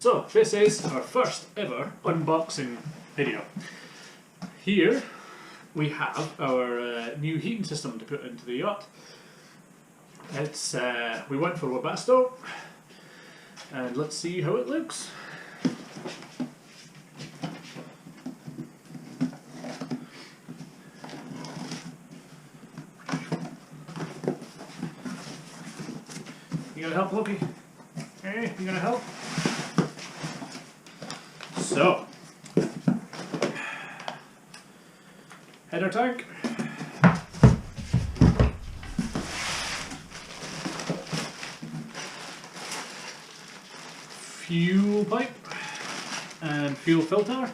So this is our first ever unboxing video. Here we have our new heating system to put into the yacht. It's we went for Webasto, and let's see how it looks. You gonna help, Loki? Hey, you gonna help? So, header tank, fuel pipe and fuel filter,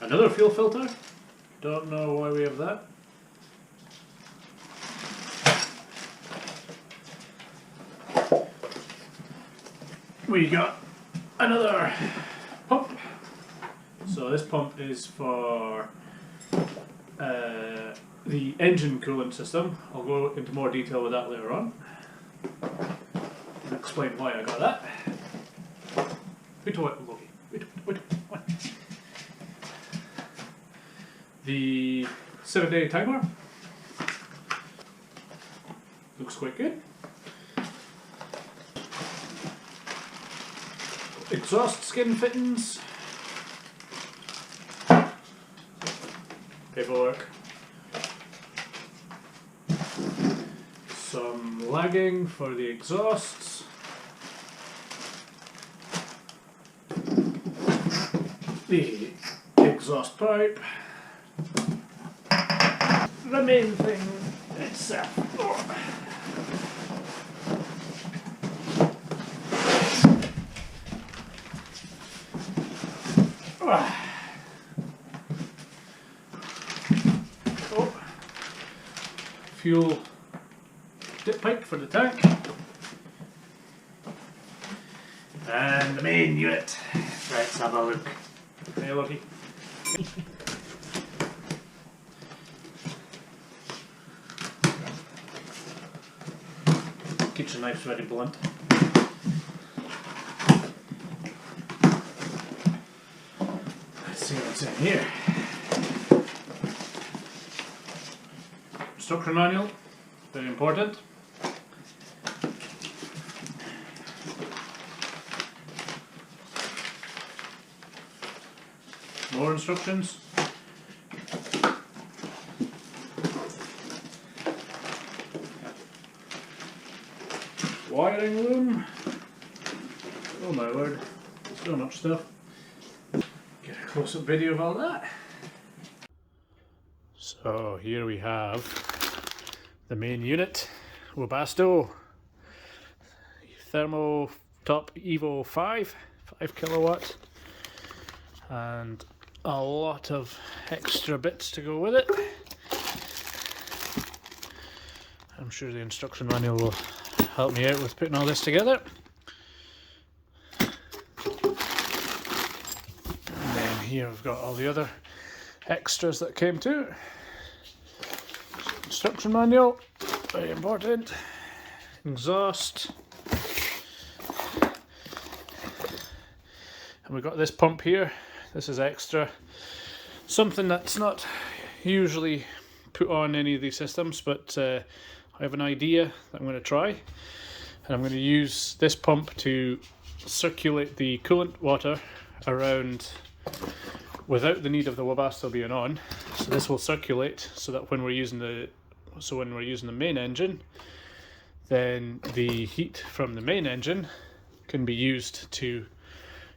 another fuel filter, don't know why we have that. We got another pump. So this pump is for the engine coolant system. I'll go into more detail with that later on and explain why I got that. Wait, Loki. Wait. The 7-day timer looks quite good. Exhaust skin fittings, paperwork, some lagging for the exhausts, the exhaust pipe, the main thing itself. Fuel dip pipe for the tank, and the main unit. Let's have a look. Hey, Loki. Kitchen knife's ready blunt. Let's see what's in here. Instruction manual, very important. More instructions. Wiring loom. Oh my word, so much stuff. Get a close-up video of all that. So here we have the main unit, Webasto Thermo Top Evo 5 kilowatts, and a lot of extra bits to go with it. I'm sure the instruction manual will help me out with putting all this together. And then here we've got all the other extras that came too. Instruction manual, very important. Exhaust. And we've got this pump here. This is extra. Something that's not usually put on any of these systems, but I have an idea that I'm going to try. And I'm going to use this pump to circulate the coolant water around without the need of the Webasto being on. So this will circulate so that when we're using the main engine, then the heat from the main engine can be used to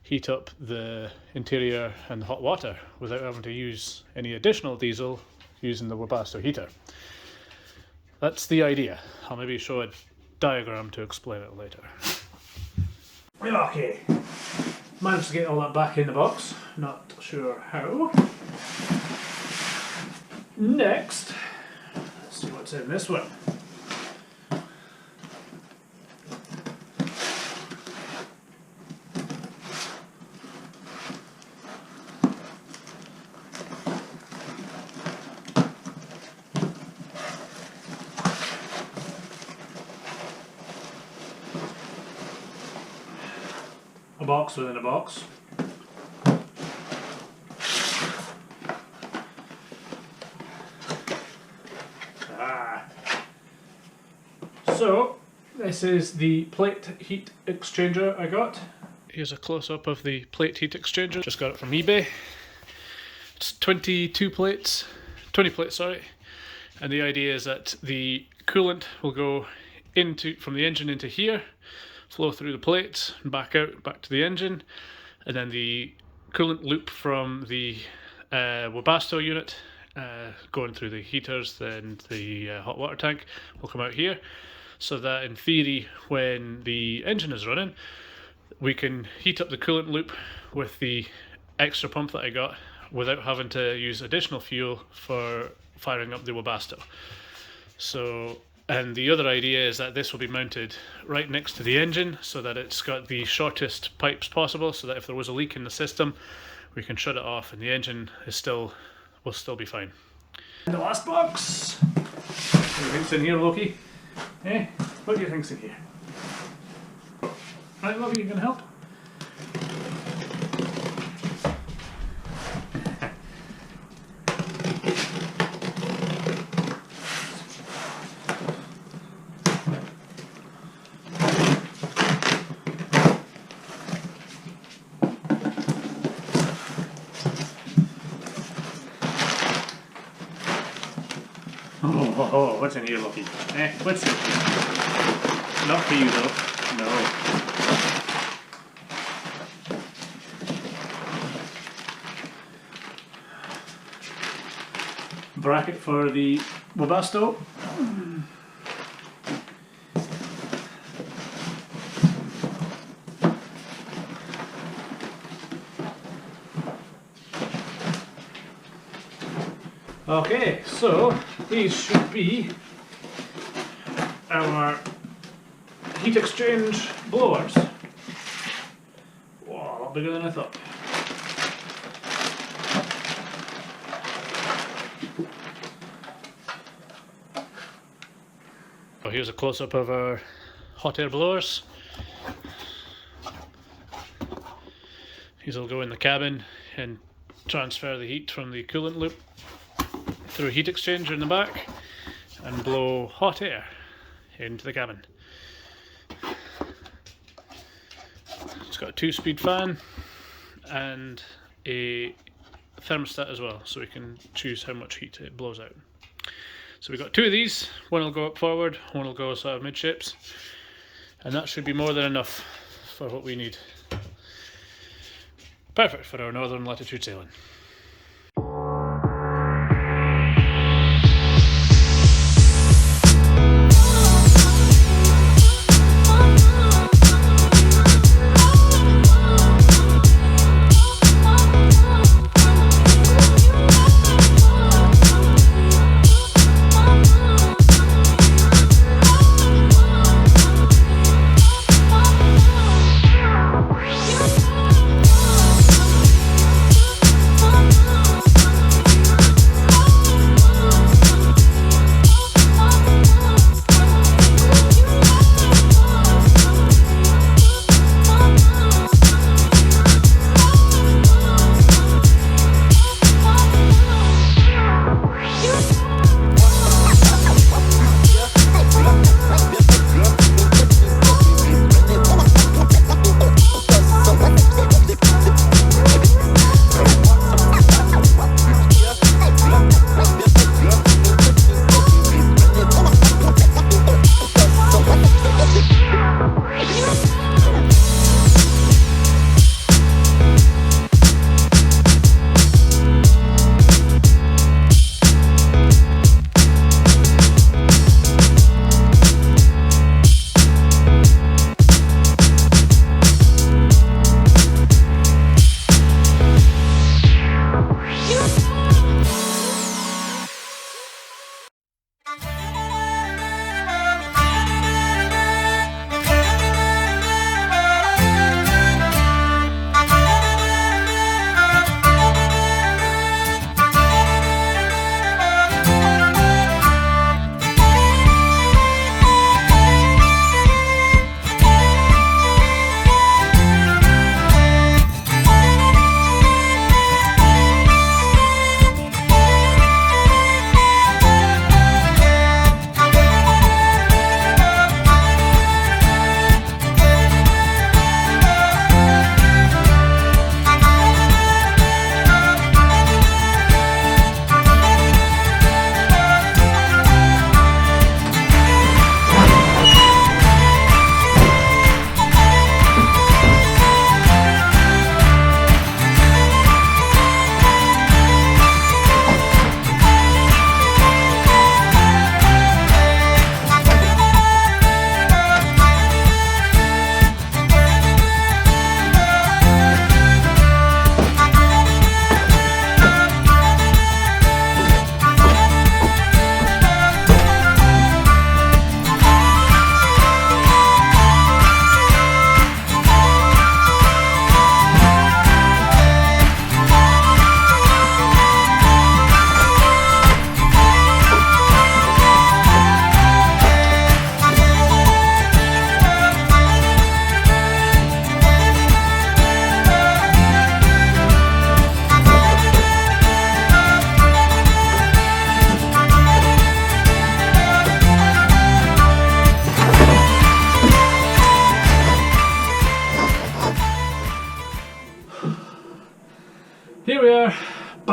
heat up the interior and the hot water without having to use any additional diesel using the Webasto heater. That's the idea. I'll maybe show a diagram to explain it later. Okay, managed to get all that back in the box, not sure how. Next, let's see what's in this one. box within a box. So this is the plate heat exchanger I got. Here's a close-up of the plate heat exchanger. Just got it from eBay. It's 20 plates, sorry. And the idea is that the coolant will go from the engine into here, flow through the plates and back out, back to the engine, and then the coolant loop from the Webasto unit going through the heaters and the hot water tank will come out here, so that in theory when the engine is running we can heat up the coolant loop with the extra pump that I got without having to use additional fuel for firing up the Webasto. So, and the other idea is that this will be mounted right next to the engine so that it's got the shortest pipes possible, so that if there was a leak in the system we can shut it off and the engine will still be fine. And the last box. What do you think's in here, Loki? Eh? What do you think's in here? Right, Loki, you gonna help? Oh, what's in here, Loki? Eh, what's in here? Not for you, though. No. Bracket for the Webasto. Okay, so these should be our heat exchange blowers. Wow, a lot bigger than I thought. So here's a close-up of our hot air blowers. These will go in the cabin and transfer the heat from the coolant loop through a heat exchanger in the back and blow hot air into the cabin. It's got a 2-speed fan and a thermostat as well, so we can choose how much heat it blows out. So we've got 2 of these, one will go up forward, one will go sort of midships, and that should be more than enough for what we need. Perfect for our northern latitude sailing.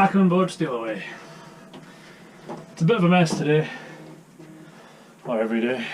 Back on board Steelaway. It's a bit of a mess today, or every day.